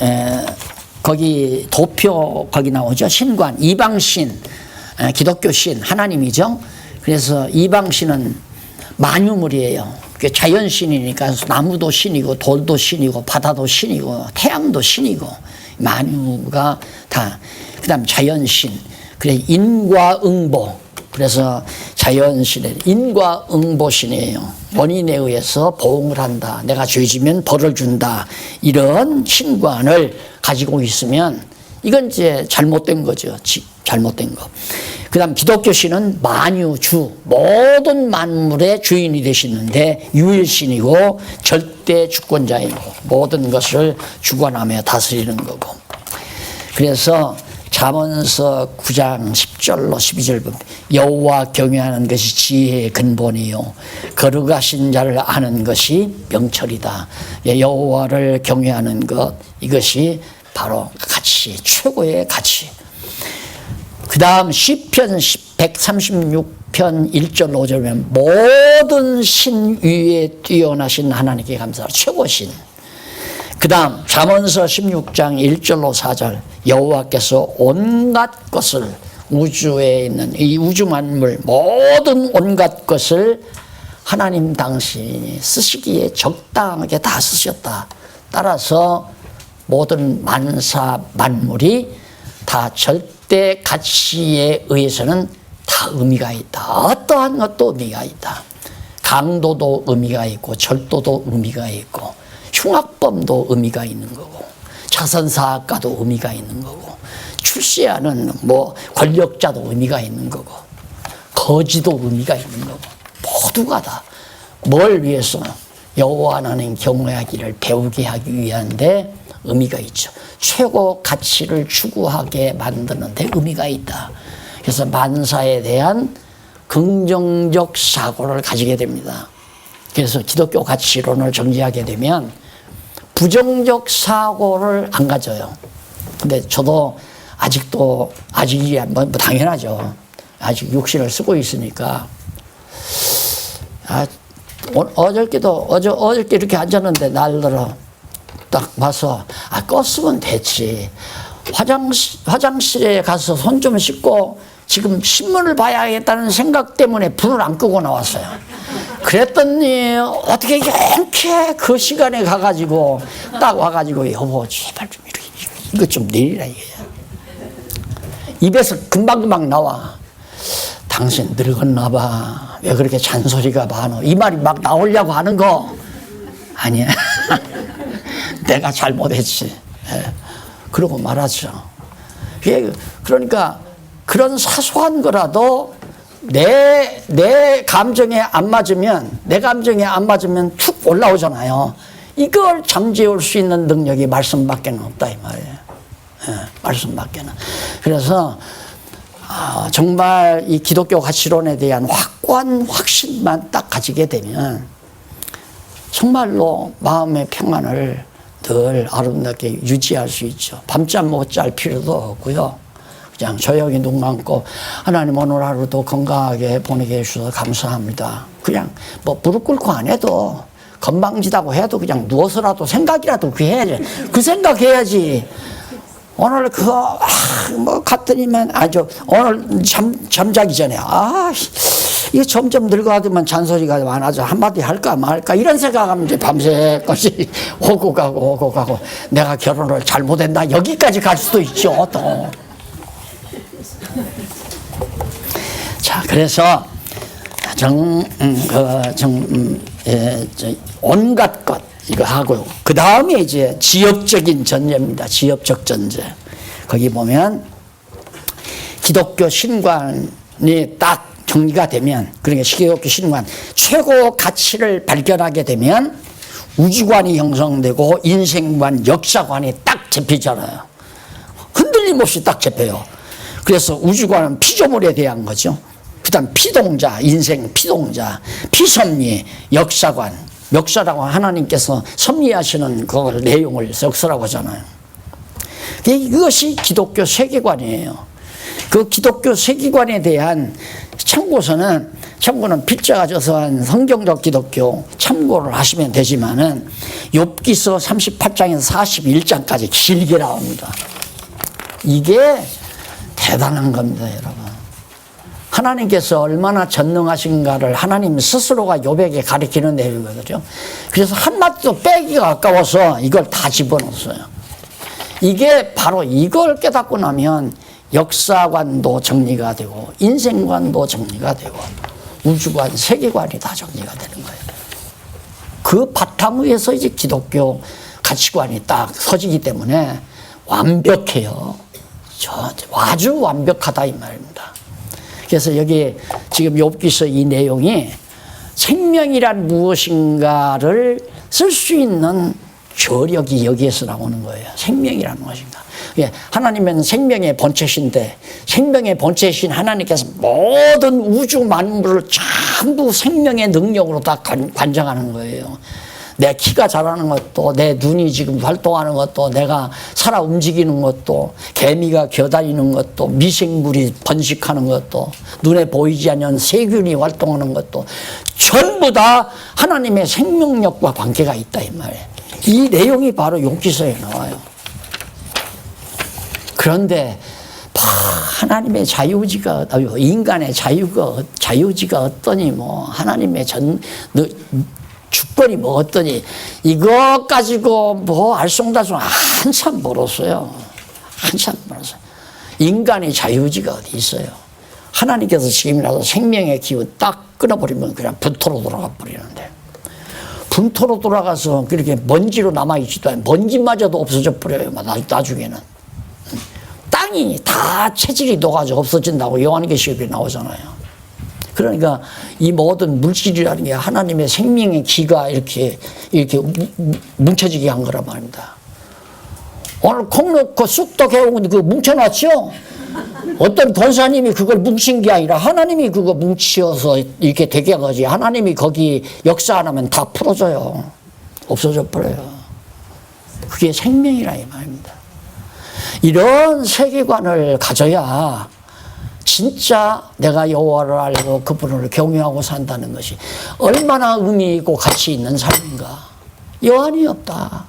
거기 도표 거기 나오죠. 신관, 이방신, 기독교 신, 하나님이죠. 그래서 이방신은 만유물이에요. 자연신이니까 나무도 신이고 돌도 신이고 바다도 신이고 태양도 신이고 만유가 다. 그 다음 자연신, 그래 인과응보. 그래서 자연신은 인과응보신이에요. 원인에 의해서 보응을 한다. 내가 죄지면 벌을 준다. 이런 신관을 가지고 있으면 이건 이제 잘못된 거죠. 잘못된 거. 그 다음 기독교신은 만유주, 모든 만물의 주인이 되시는데 유일신이고 절대 주권자이고 모든 것을 주관하며 다스리는 거고. 그래서 잠언서 9장 10절로 12절 보면 여호와 경외하는 것이 지혜의 근본이요 거룩하신 자를 아는 것이 명철이다. 여호와를 경외하는 것, 이것이 바로 가치, 최고의 가치. 그 다음 시편 136편 1절 5절 보면 모든 신 위에 뛰어나신 하나님께 감사하라. 최고신. 그 다음 잠언서 16장 1절로 4절 여호와께서 온갖 것을 우주에 있는 이 우주 만물 모든 온갖 것을 하나님 당신이 쓰시기에 적당하게 다 쓰셨다. 따라서 모든 만사 만물이 다 절대 가치에 의해서는 다 의미가 있다. 어떠한 것도 의미가 있다. 강도도 의미가 있고 절도도 의미가 있고 흉악범도 의미가 있는 거고 자선사학가도 의미가 있는 거고 출세하는 권력자도 의미가 있는 거고 거지도 의미가 있는 거고 모두가 다 뭘 위해서 여호와 하나님 경외하기를 배우게 하기 위한데 의미가 있죠. 최고 가치를 추구하게 만드는 데 의미가 있다. 그래서 만사에 대한 긍정적 사고를 가지게 됩니다. 그래서 기독교 가치론을 정리하게 되면 부정적 사고를 안 가져요. 근데 저도 아직이야 뭐 당연하죠. 아직 육신을 쓰고 있으니까. 어저께 이렇게 앉았는데 날들어 딱 봐서 껐으면 됐지. 화장실에 가서 손 좀 씻고 지금 신문을 봐야겠다는 생각 때문에 불을 안 끄고 나왔어요. 그랬더니 어떻게 이렇게 그 시간에 가가지고 딱 와가지고 여보 제발 좀 이거 좀 내리라 이게. 입에서 금방금방 나와. 당신 늙었나 봐. 왜 그렇게 잔소리가 많어. 이 말이 막 나오려고 하는 거 아니야. 내가 잘못했지. 그러고 말하죠. 그러니까 그런 사소한 거라도 내 감정에 안 맞으면 툭 올라오잖아요. 이걸 잠재울 수 있는 능력이 말씀밖에 없다 이 말이에요. 말씀밖에는. 그래서 정말 이 기독교 가치론에 대한 확고한 확신만 딱 가지게 되면 정말로 마음의 평안을 늘 아름답게 유지할 수 있죠. 밤잠 못 잘 필요도 없고요. 그냥 조용히 눈 감고 하나님 오늘 하루도 건강하게 보내게 해주셔서 감사합니다. 그냥 무릎 꿇고 안 해도 건방지다고 해도 그냥 누워서라도 생각이라도 해야지. 그 생각해야지. 오늘 갔더니만 오늘 잠자기 전에 이게 점점 늙어가더만 잔소리가 많아져. 한마디 할까 말까 이런 생각하면 이제 밤새까지 오고 가고 내가 결혼을 잘못했나 여기까지 갈 수도 있죠. 또. 자, 그래서 온갖 것 이거 하고요. 그 다음에 이제 지역적인 전제입니다. 지역적 전제. 거기 보면 기독교 신관이 딱 정리가 되면, 그러니까 기독교 신관 최고 가치를 발견하게 되면 우주관이 형성되고 인생관, 역사관이 딱 잡히잖아요. 흔들림 없이 딱 잡혀요. 그래서 우주관은 피조물에 대한 거죠. 그 다음 피동자, 인생 피동자, 피섭리, 역사관. 역사라고 하나님께서 섭리하시는 그 내용을 역사라고 하잖아요. 이것이 기독교 세계관이에요. 그 기독교 세계관에 대한 참고는 필자가 저서한 성경적 기독교 참고를 하시면 되지만은 욥기서 38장에서 41장까지 길게 나옵니다. 이게 대단한 겁니다, 여러분. 하나님께서 얼마나 전능하신가를 하나님 스스로가 욥에게 가리키는 내용이거든요. 그래서 한마디도 빼기가 아까워서 이걸 다 집어넣었어요. 이게 바로 이걸 깨닫고 나면 역사관도 정리가 되고 인생관도 정리가 되고 우주관, 세계관이 다 정리가 되는 거예요. 그 바탕 위에서 이제 기독교 가치관이 딱 서지기 때문에 완벽해요. 아주 완벽하다 이 말입니다. 그래서 여기 지금 욥기서 이 내용이 생명이란 무엇인가를 쓸 수 있는 저력이 여기에서 나오는 거예요. 생명이란 무엇인가. 하나님은 생명의 본체신데 생명의 본체신 하나님께서 모든 우주 만물을 전부 생명의 능력으로 다 관장하는 거예요. 내 키가 자라는 것도, 내 눈이 지금 활동하는 것도, 내가 살아 움직이는 것도, 개미가 겨다니는 것도, 미생물이 번식하는 것도, 눈에 보이지 않는 세균이 활동하는 것도 전부 다 하나님의 생명력과 관계가 있다 이 말이에요. 이 내용이 바로 욥기서에 나와요. 그런데 하나님의 자유지가, 인간의 자유지가 어떠니, 뭐 하나님의 주권이 뭐 어떠니, 이거 가지고 뭐 알쏭달쏭 한참 멀었어요. 한참 멀었어요. 인간의 자유지가 어디 있어요? 하나님께서 지금이라도 생명의 기운 딱 끊어버리면 그냥 분토로 돌아가 버리는데, 분토로 돌아가서 그렇게 먼지로 남아있지도 않아요. 먼지마저도 없어져 버려요. 나중에는. 땅이 다 체질이 녹아져 없어진다고 요한계시록에 나오잖아요. 그러니까 이 모든 물질이라는 게 하나님의 생명의 기가 이렇게 뭉쳐지게 한 거란 말입니다. 오늘 콩 넣고 쑥도 개우고 그 뭉쳐놨죠? 어떤 권사님이 그걸 뭉친 게 아니라 하나님이 그거 뭉치어서 이렇게 되게 한 거지. 하나님이 거기 역사 안 하면 다 풀어져요. 없어져 버려요. 그게 생명이라 이 말입니다. 이런 세계관을 가져야 진짜 내가 여호와를 알고 그분을 경외하고 산다는 것이 얼마나 의미 있고 가치 있는 삶인가. 여한이 없다.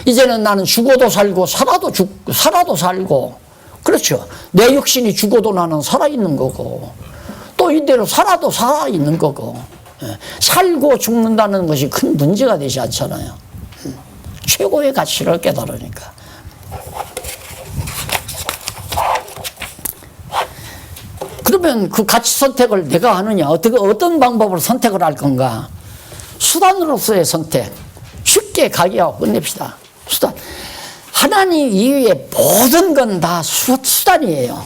이제는 나는 죽어도 살고 살아도 살고, 그렇죠. 내 육신이 죽어도 나는 살아있는 거고, 또 이대로 살아도 살아있는 거고, 살고 죽는다는 것이 큰 문제가 되지 않잖아요. 최고의 가치를 깨달으니까. 그러면 그 가치 선택을 내가 하느냐, 어떤 방법으로 선택을 할 건가? 수단으로서의 선택. 쉽게 가게하고 끝냅시다. 수단. 하나님 이외의 모든 건 다 수단이에요.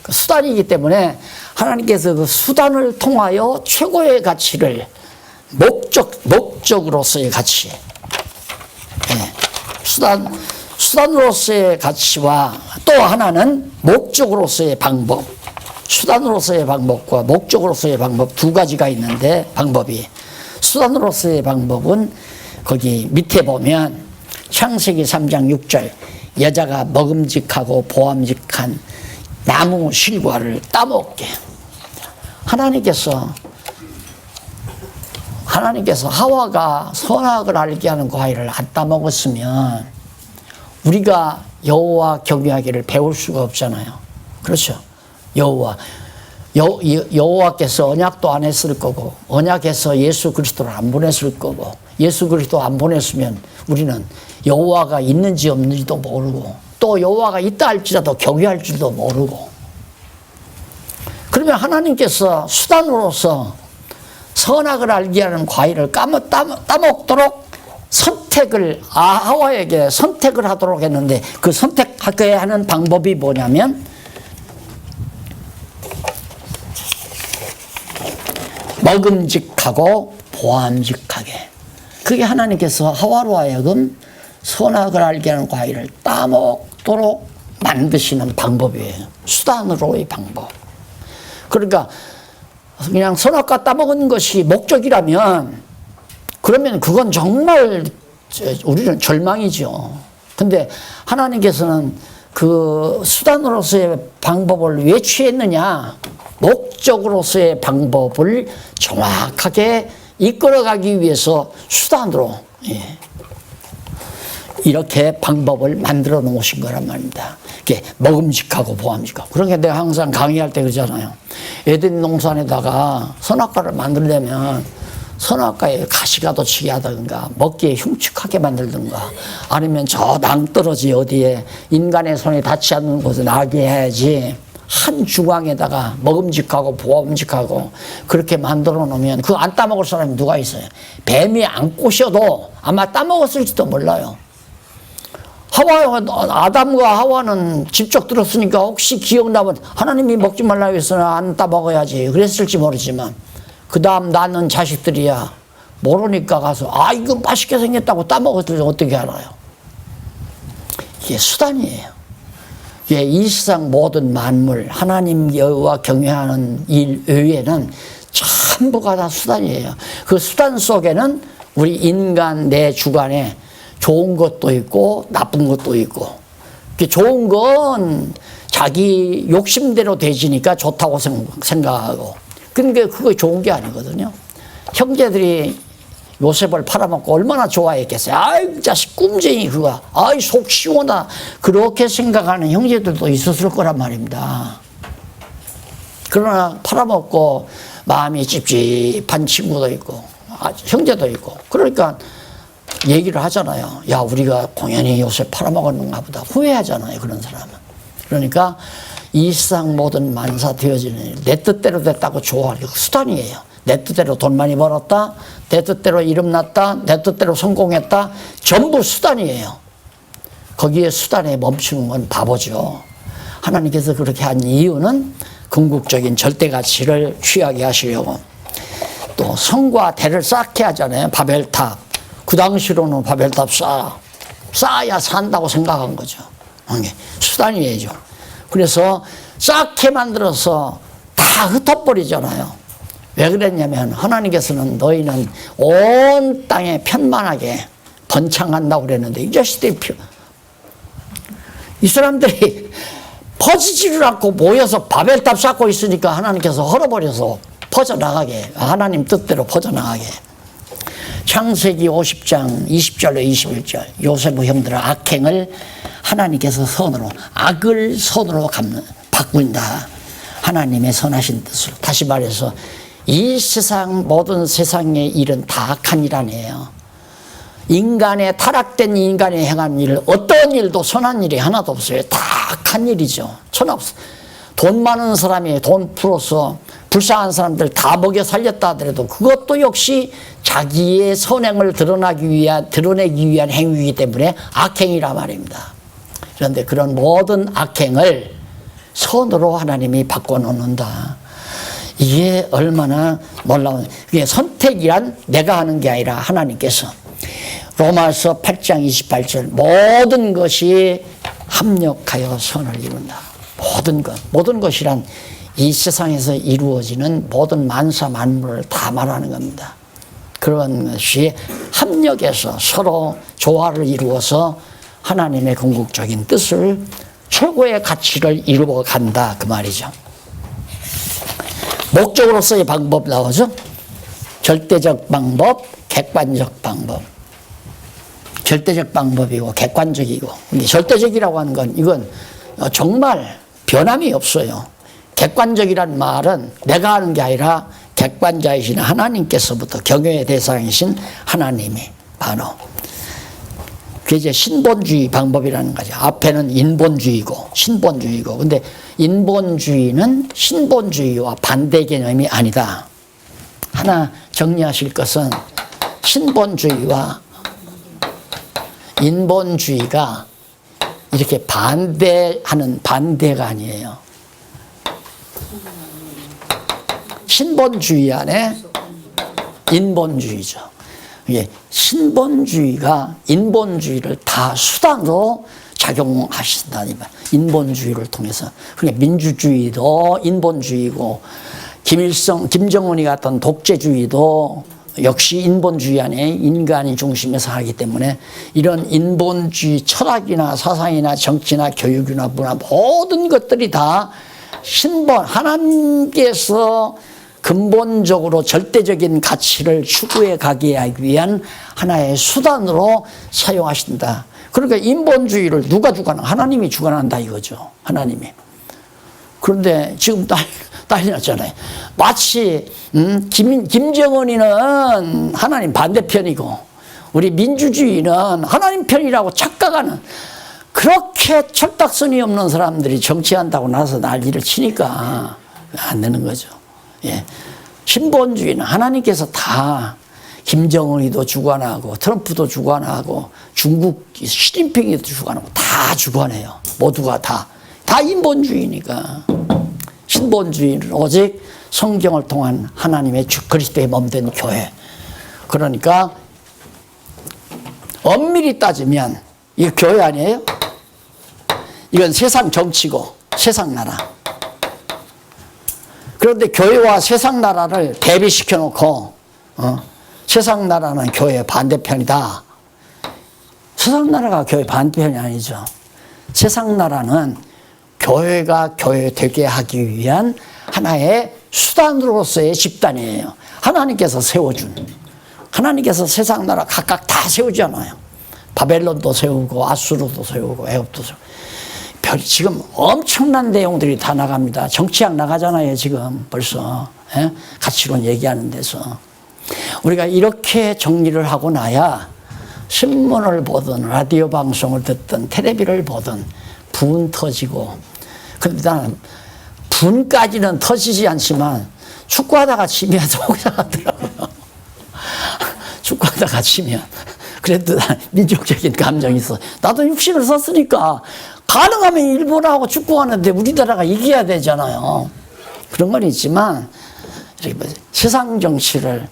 수단이기 때문에 하나님께서 그 수단을 통하여 최고의 가치를 목적으로서의 가치. 네. 수단으로서의 가치와 또 하나는 목적으로서의 방법. 수단으로서의 방법과 목적으로서의 방법 두 가지가 있는데, 방법이 수단으로서의 방법은 거기 밑에 보면 창세기 3장 6절 여자가 먹음직하고 보암직한 나무 실과를 따먹게. 하나님께서 하와가 선악을 알게 하는 과일을 안 따먹었으면 우리가 여호와 경외하기를 배울 수가 없잖아요. 그렇죠. 여호와께서 언약도 안 했을 거고, 언약에서 예수 그리스도를 안 보냈을 거고, 예수 그리스도 안 보냈으면 우리는 여호와가 있는지 없는지도 모르고, 또 여호와가 있다 할지라도 경외할 줄도 모르고. 그러면 하나님께서 수단으로서 선악을 알게 하는 과일을 따먹도록 선택을 하와에게 선택을 하도록 했는데 그 선택하게 하는 방법이 뭐냐면 먹음직하고 보암직하게. 그게 하나님께서 하와로 하여금 선악을 알게 하는 과일을 따먹도록 만드시는 방법이에요. 수단으로의 방법. 그러니까 그냥 선악과 따먹은 것이 목적이라면 그러면 그건 정말 우리는 절망이죠. 근데 하나님께서는 그 수단으로서의 방법을 왜 취했느냐? 목적으로서의 방법을 정확하게 이끌어가기 위해서 수단으로 이렇게 방법을 만들어 놓으신 거란 말입니다. 이게 먹음직하고 보암직하고. 그러니까 내가 항상 강의할 때 그러잖아요. 에덴 동산에다가 선악과를 만들려면 선악과에 가시가도치게 하든가 먹기에 흉측하게 만들든가 아니면 저 낭떠러지 어디에 인간의 손에 닿지 않는 곳에 나게 해야지 한 주광에다가 먹음직하고 보암직하고 그렇게 만들어 놓으면 그거 안 따먹을 사람이 누가 있어요? 뱀이 안 꼬셔도 아마 따먹었을지도 몰라요. 아담과 하와는 직접 들었으니까 혹시 기억나면 하나님이 먹지 말라고 해서는 안 따먹어야지 그랬을지 모르지만 그 다음 낳는 자식들이야 모르니까 가서 이거 맛있게 생겼다고 따먹었을 때 어떻게 알아요? 이게 수단이에요. 이게 이 세상 모든 만물 하나님 여호와 경외하는 일 외에는 전부가 다 수단이에요. 그 수단 속에는 우리 인간 내 주관에 좋은 것도 있고 나쁜 것도 있고 좋은 건 자기 욕심대로 되지니까 좋다고 생각하고 근데 그거 좋은 게 아니거든요. 형제들이 요셉을 팔아먹고 얼마나 좋아했겠어요. 아이 자식 꿈쟁이 그거 아이 속 시원하다 그렇게 생각하는 형제들도 있었을 거란 말입니다. 그러나 팔아먹고 마음이 찝찝한 친구도 있고 형제도 있고 그러니까 얘기를 하잖아요. 야 우리가 공연히 요셉 팔아먹었는가 보다 후회하잖아요. 그런 사람은. 그러니까 이 세상 모든 만사 되어지는 내 뜻대로 됐다고 좋아하는 수단이에요. 내 뜻대로 돈 많이 벌었다, 내 뜻대로 이름 났다, 내 뜻대로 성공했다, 전부 수단이에요. 거기에 수단에 멈추는 건 바보죠. 하나님께서 그렇게 한 이유는 궁극적인 절대 가치를 취하게 하시려고. 또 성과 대를 쌓게 하잖아요. 바벨탑. 그 당시로는 바벨탑 쌓아야 산다고 생각한 거죠. 수단이에요. 그래서 쌓게 만들어서 다 흩어버리잖아요. 왜 그랬냐면 하나님께서는 너희는 온 땅에 편만하게 번창한다고 그랬는데 이 자식들이 이 사람들이 퍼지지를 않고 모여서 바벨탑 쌓고 있으니까 하나님께서 헐어버려서 퍼져나가게 하나님 뜻대로 퍼져나가게. 창세기 50장 20절로 21절 요셉의 형들의 악행을 하나님께서 선으로 악을 선으로 바꾼다. 하나님의 선하신 뜻으로. 다시 말해서 이 세상 모든 세상의 일은 다 악한 일 아니에요. 인간의 타락된 인간의 행한 일 어떤 일도 선한 일이 하나도 없어요. 다 악한 일이죠. 천없어. 돈 많은 사람이 돈 풀어서 불쌍한 사람들 다 먹여 살렸다 하더라도 그것도 역시 자기의 선행을 드러내기 위한 행위이기 때문에 악행이라 말입니다. 그런데 그런 모든 악행을 선으로 하나님이 바꿔놓는다. 이게 얼마나 놀라운, 그게 선택이란 내가 하는 게 아니라 하나님께서. 로마서 8장 28절 모든 것이 합력하여 선을 이룬다. 모든 것이란 이 세상에서 이루어지는 모든 만사 만물을 다 말하는 겁니다. 그런 것이 합력해서 서로 조화를 이루어서 하나님의 궁극적인 뜻을 최고의 가치를 이루어 간다 그 말이죠. 목적으로서의 방법 나오죠. 절대적 방법, 객관적 방법. 절대적 방법이고 객관적이고. 절대적이라고 하는 건 이건 정말 변함이 없어요. 객관적이란 말은 내가 하는 게 아니라 객관자이신 하나님께서부터 경외의 대상이신 하나님이 바로 그게 이제 신본주의 방법이라는 거죠. 앞에는 인본주의고 신본주의고. 근데 인본주의는 신본주의와 반대 개념이 아니다. 하나 정리하실 것은 신본주의와 인본주의가 이렇게 반대하는 반대가 아니에요. 신본주의 안에 인본주의죠. 이게 신본주의가 인본주의를 다 수단으로 작용하신다니까. 인본주의를 통해서. 그러니까 민주주의도 인본주의고, 김정은이 같은 독재주의도 역시 인본주의 안에 인간이 중심에서 하기 때문에 이런 인본주의 철학이나 사상이나 정치나 교육이나 문화 모든 것들이 다 신본, 하나님께서 근본적으로 절대적인 가치를 추구해 가기 위한 하나의 수단으로 사용하신다. 그러니까 인본주의를 누가 주관한다? 하나님이 주관한다 이거죠. 하나님이. 그런데 지금 난리 났잖아요. 마치 김정은이는 하나님 반대편이고 우리 민주주의는 하나님 편이라고 착각하는, 그렇게 철딱선이 없는 사람들이 정치한다고 나서 난리를 치니까 안 되는 거죠. 예. 신본주의는 하나님께서 다, 김정은이도 주관하고 트럼프도 주관하고 중국 시진핑이도 주관하고 다 주관해요. 모두가 다 인본주의니까. 신본주의는 오직 성경을 통한 하나님의 주 그리스도의 몸된 교회. 그러니까 엄밀히 따지면 이거 교회 아니에요? 이건 세상 정치고 세상 나라. 그런데 교회와 세상 나라를 대비시켜 놓고 세상 나라는 교회 반대편이다. 세상 나라가 교회 반대편이 아니죠. 세상 나라는 교회가 교회 되게 하기 위한 하나의 수단으로서의 집단이에요. 하나님께서 세워준. 하나님께서 세상 나라 각각 다 세우잖아요. 바벨론도 세우고 아수르도 세우고 애굽도 세우고. 지금 엄청난 내용들이 다 나갑니다. 정치학 나가잖아요. 지금 벌써. 예? 가치론 얘기하는 데서. 우리가 이렇게 정리를 하고 나야 신문을 보든 라디오 방송을 듣든 텔레비를 보든 분 터지고. 그런데 나는 분까지는 터지지 않지만 축구하다가 지면 속상하더라고요. 축구하다가 지면. 그래도 난 민족적인 감정이 있어. 나도 육신을 썼으니까 가능하면 일본하고 축구하는데 우리나라가 이겨야 되잖아요. 그런 건 있지만 세상 정치를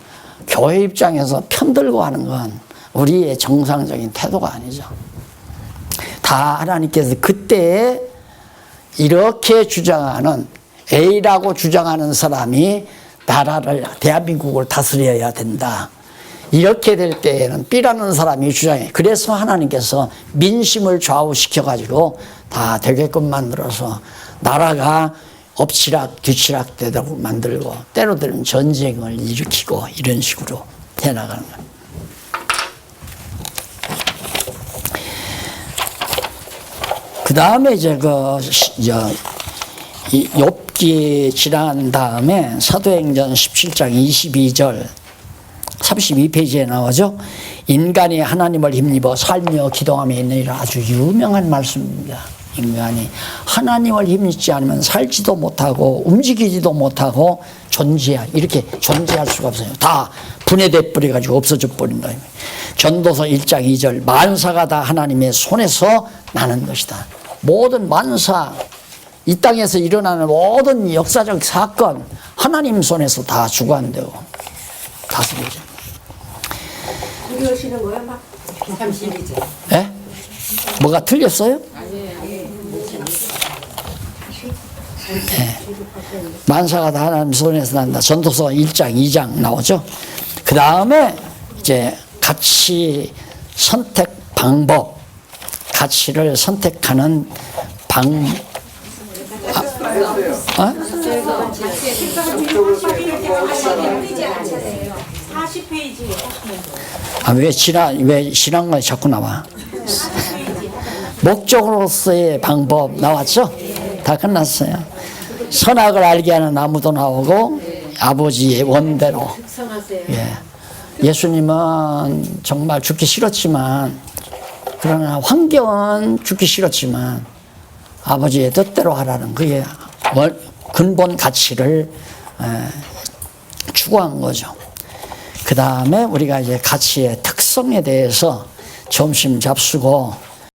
교회 입장에서 편들고 하는 건 우리의 정상적인 태도가 아니죠. 다 하나님께서 그때에 이렇게 주장하는, A라고 주장하는 사람이 나라를, 대한민국을 다스려야 된다. 이렇게 될 때에는 B라는 사람이 주장해. 그래서 하나님께서 민심을 좌우시켜가지고 다 되게끔 만들어서 나라가 엎치락 뒤치락 되도록 만들고 때로들은 전쟁을 일으키고 이런 식으로 해나가는 거예요. 그 다음에 이제 욥기 지난 다음에 사도행전 17장 22절 32페이지에 나오죠. 인간이 하나님을 힘입어 살며 기도하며 있느니라. 아주 유명한 말씀입니다. 인간이 하나님을 힘입지 않으면 살지도 못하고 움직이지도 못하고 이렇게 존재할 수가 없어요. 다 분해돼 버려가지고 없어져 버린 거예요. 전도서 1장 2절 만사가 다 하나님의 손에서 나는 것이다. 모든 만사, 이 땅에서 일어나는 모든 역사적 사건 하나님 손에서 다 주관되고 다스리죠. 그러시는 거예요? 막 32절. 예? 뭐가 틀렸어요? 네. 만사가 다 하나님 손에서 난다. 전도서 1장 2장 나오죠. 그 다음에 이제 가치 선택 방법, 가치를 선택하는 어? 40페이지. 왜 신앙만 자꾸 나와? 목적으로서의 방법 나왔죠? 다 끝났어요. 선악을 알게 하는 나무도 나오고 아버지의 원대로. 예. 예수님은 정말 죽기 싫었지만, 그러나 환경은 죽기 싫었지만 아버지의 뜻대로 하라는 그게 근본 가치를 추구한 거죠. 그 다음에 우리가 이제 가치의 특성에 대해서 점심 잡수고